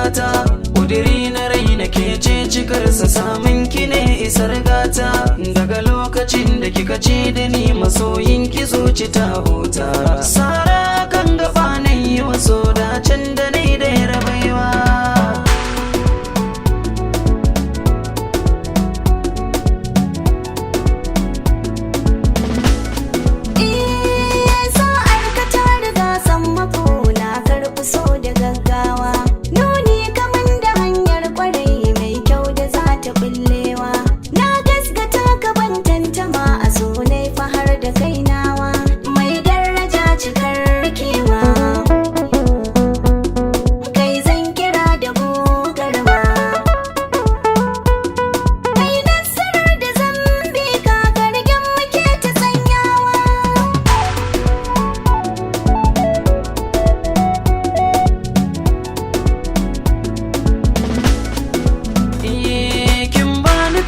fata, ƙudiri na rai na ke ce cikarsa, samun ki ne isar gata. Daga lokacin da kika ce da ni masoyin ki zuci ta huta, sara kan gaba na yi waso dacen da ni da ya rabaiwa.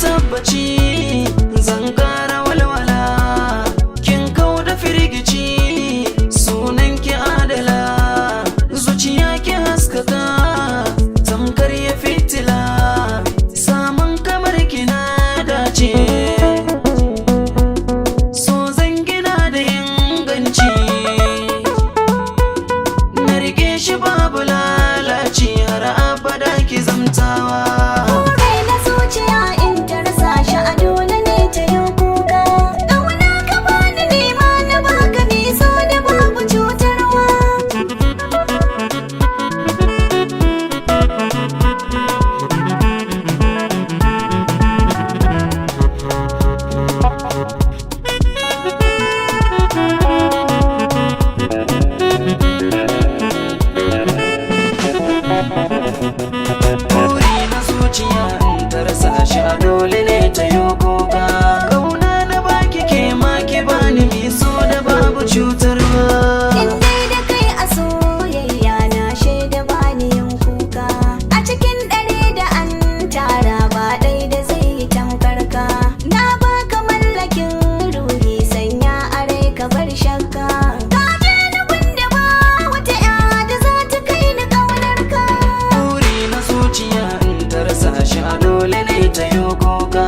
Tabbaci zan kara walwala, kin kau da firgici, sunan ki adala, zuciya ki haskaka tamkar ya fitila, samun kamar ki na dace, so zan gina da inganci, na rike shi babu lalaci har abada ki zamtawa. Buri na zuciya in ta rasa shi a dole ne ta yi kuka, kauna na baki ke ma ki bani mi so da babu cutarwa. In dai da kai a soyayya na shaida bani yin kuka, a cikin ɗari da an tara ba ɗai da zai yi tamkarka. Na baka mallakin ruhi sanya a rai ka bar shakka, ka je ni gunda ba wata ya da za ta kai ni ƙaunarka. Buri na zuciya in ta rasa shi a dole ne ta yi kuka.